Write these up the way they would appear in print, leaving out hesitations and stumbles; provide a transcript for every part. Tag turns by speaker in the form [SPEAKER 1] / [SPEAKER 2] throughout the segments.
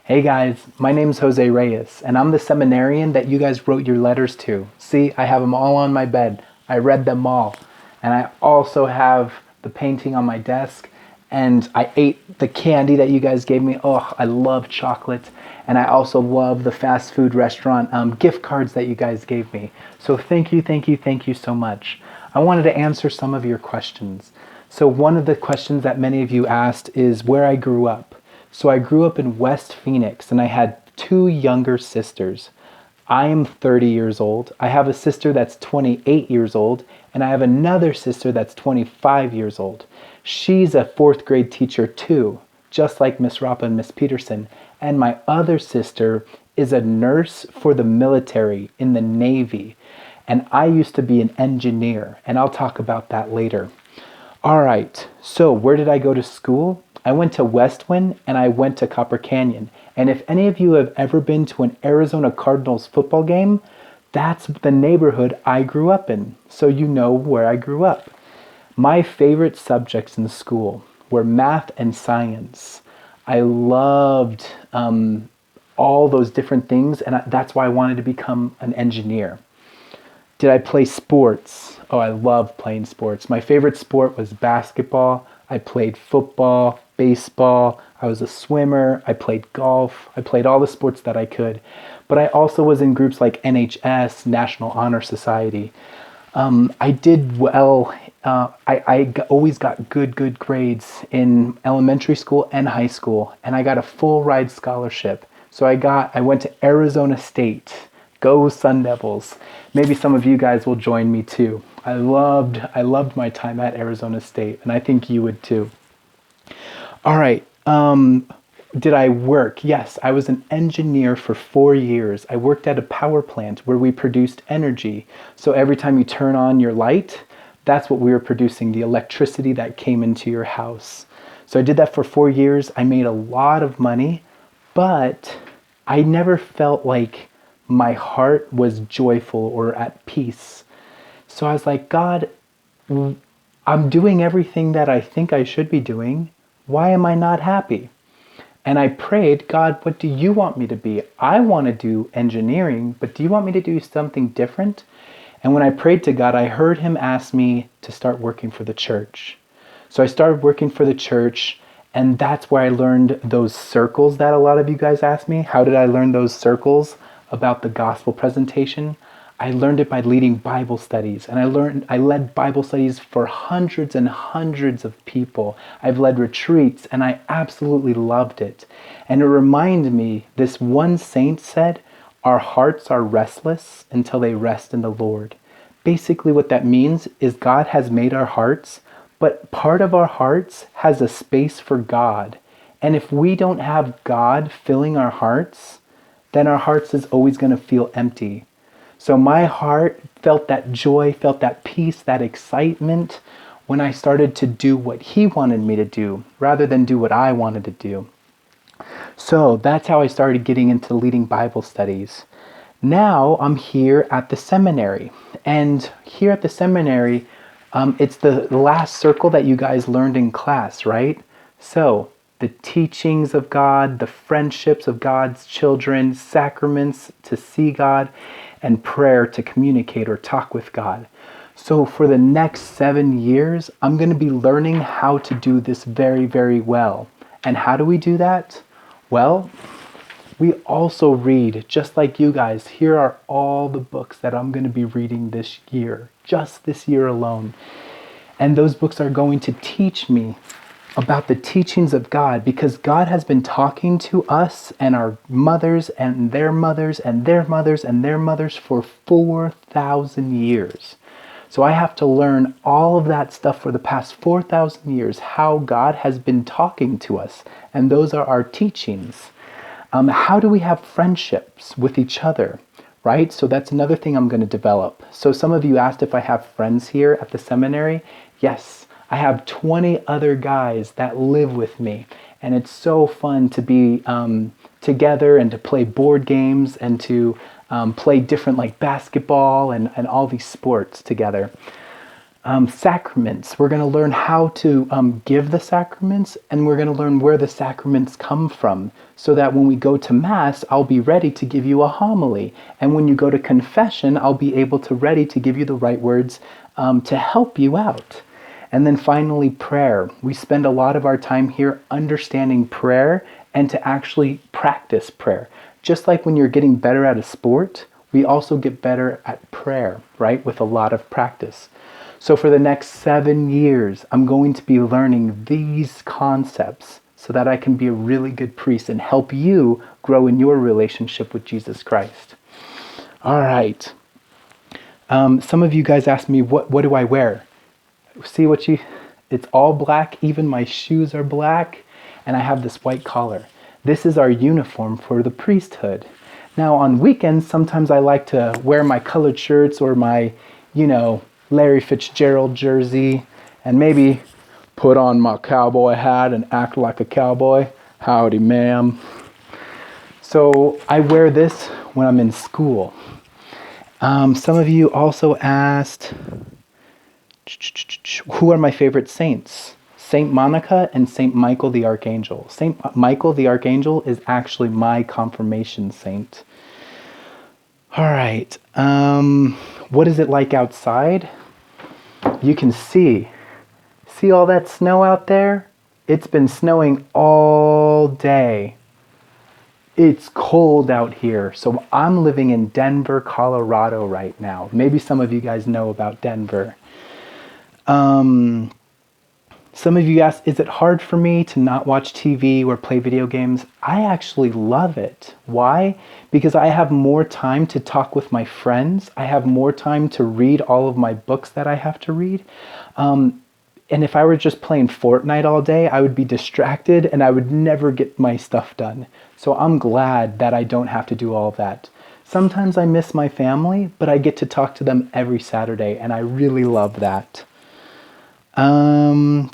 [SPEAKER 1] Hey guys, my name's Jose Reyes, and I'm the seminarian that you guys wrote your letters to. See, I have them all on my bed. I read them all. And I also have the painting on my desk, and I ate the candy that you guys gave me. Oh, I love chocolate. And I also love the fast food restaurant gift cards that you guys gave me. So thank you so much. I wanted to answer some of your questions. So one of the questions that many of you asked is where I grew up. So I grew up in West Phoenix, and I had two younger sisters. I am 30 years old. I have a sister that's 28 years old, and I have another sister that's 25 years old. She's a fourth grade teacher too, just like Miss Rapa and Miss Peterson. And my other sister is a nurse for the military in the Navy. And I used to be an engineer, and I'll talk about that later. All right, so where did I go to school? I went to Westwind and I went to Copper Canyon. And if any of you have ever been to an Arizona Cardinals football game, that's the neighborhood I grew up in. So you know where I grew up. My favorite subjects in school were math and science. I loved all those different things, and that's why I wanted to become an engineer. Did I play sports? Oh, I love playing sports. My favorite sport was basketball. I played football, baseball. I was a swimmer. I played golf. I played all the sports that I could. But I also was in groups like NHS, National Honor Society. I did well. Always got good grades in elementary school and high school, and I got a full ride scholarship. So I went to Arizona State. Go Sun Devils. Maybe some of you guys will join me too. I loved my time at Arizona State, and I think you would too. All right. Did I work? Yes, I was an engineer for 4 years. I worked at a power plant where we produced energy. So every time you turn on your light, that's what we were producing, the electricity that came into your house. So I did that for 4 years. I made a lot of money, but I never felt like my heart was joyful or at peace. So I was like, God, I'm doing everything that I think I should be doing. Why am I not happy? And I prayed, God, what do you want me to be? I want to do engineering, but do you want me to do something different? And when I prayed to God, I heard him ask me to start working for the church. So I started working for the church, and that's where I learned those circles that a lot of you guys asked me. How did I learn those circles about the gospel presentation? I learned it by leading Bible studies, and I led Bible studies for hundreds and hundreds of people. I've led retreats, and I absolutely loved it. And it reminded me, this one saint said, our hearts are restless until they rest in the Lord. Basically what that means is God has made our hearts, but part of our hearts has a space for God. And if we don't have God filling our hearts, then our hearts is always going to feel empty. So my heart felt that joy, felt that peace, that excitement when I started to do what he wanted me to do rather than do what I wanted to do. So that's how I started getting into leading Bible studies. Now I'm here at the seminary. And here at the seminary, it's the last circle that you guys learned in class, right? So the teachings of God, the friendships of God's children, sacraments to see God, and prayer to communicate or talk with God. So for the next 7 years, I'm going to be learning how to do this very, very well. And how do we do that? Well, we also read, just like you guys. Here are all the books that I'm going to be reading this year, just this year alone. And those books are going to teach me about the teachings of God, because God has been talking to us and our mothers and their mothers and their mothers and their mothers for 4,000 years. So I have to learn all of that stuff for the past 4,000 years, how God has been talking to us. And those are our teachings. How do we have friendships with each other, right? So that's another thing I'm going to develop. So some of you asked if I have friends here at the seminary. Yes. I have 20 other guys that live with me, and it's so fun to be together and to play board games and to play different like basketball and all these sports together. Sacraments. We're going to learn how to give the sacraments, and we're going to learn where the sacraments come from, so that when we go to Mass, I'll be ready to give you a homily. And when you go to confession, I'll be able to ready to give you the right words to help you out. And then finally, prayer. We spend a lot of our time here understanding prayer and to actually practice prayer. Just like when you're getting better at a sport, we also get better at prayer, right? With a lot of practice. So for the next 7 years, I'm going to be learning these concepts so that I can be a really good priest and help you grow in your relationship with Jesus Christ. All right. Some of you guys asked me, what do I wear? See it's all black. Even my shoes are black. And I have this white collar. This is our uniform for the priesthood. Now on weekends, sometimes I like to wear my colored shirts or my, Larry Fitzgerald jersey, and maybe put on my cowboy hat and act like a cowboy. Howdy, ma'am. So I wear this when I'm in school. Some of you also asked, who are my favorite saints? Saint Monica and Saint Michael the Archangel. Saint Michael the Archangel is actually my confirmation saint. All right. What is it like outside? You can see all that snow out there? It's been snowing all day. It's cold out here. So I'm living in Denver, Colorado right now. Maybe some of you guys know about Denver. Some of you asked, is it hard for me to not watch TV or play video games? I actually love it. Why? Because I have more time to talk with my friends. I have more time to read all of my books that I have to read. And if I were just playing Fortnite all day, I would be distracted and I would never get my stuff done. So I'm glad that I don't have to do all of that. Sometimes I miss my family, but I get to talk to them every Saturday, and I really love that. Some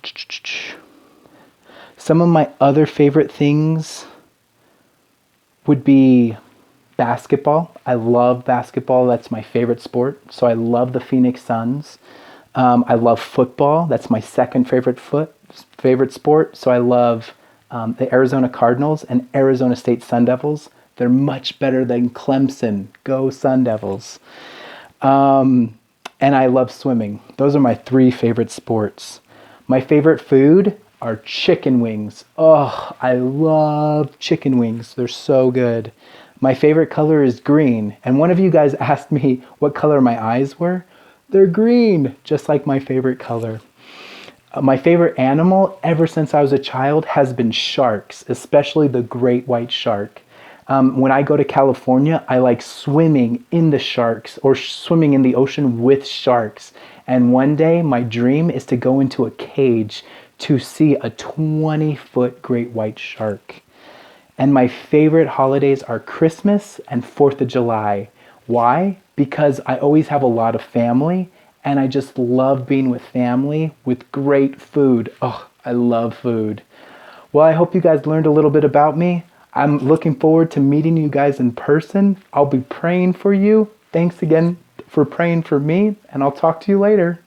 [SPEAKER 1] of my other favorite things would be basketball. I love basketball. That's my favorite sport. So I love the Phoenix Suns. I love football. That's my second favorite sport. So I love the Arizona Cardinals and Arizona State Sun Devils. They're much better than Clemson. Go Sun Devils. And I love swimming. Those are my 3 favorite sports. My favorite food are chicken wings. Oh, I love chicken wings. They're so good. My favorite color is green. And one of you guys asked me what color my eyes were. They're green, just like my favorite color. My favorite animal ever since I was a child has been sharks, especially the great white shark. When I go to California, I like swimming in the sharks or swimming in the ocean with sharks. And one day, my dream is to go into a cage to see a 20-foot great white shark. And my favorite holidays are Christmas and 4th of July. Why? Because I always have a lot of family, and I just love being with family with great food. Oh, I love food. Well, I hope you guys learned a little bit about me. I'm looking forward to meeting you guys in person. I'll be praying for you. Thanks again for praying for me, and I'll talk to you later.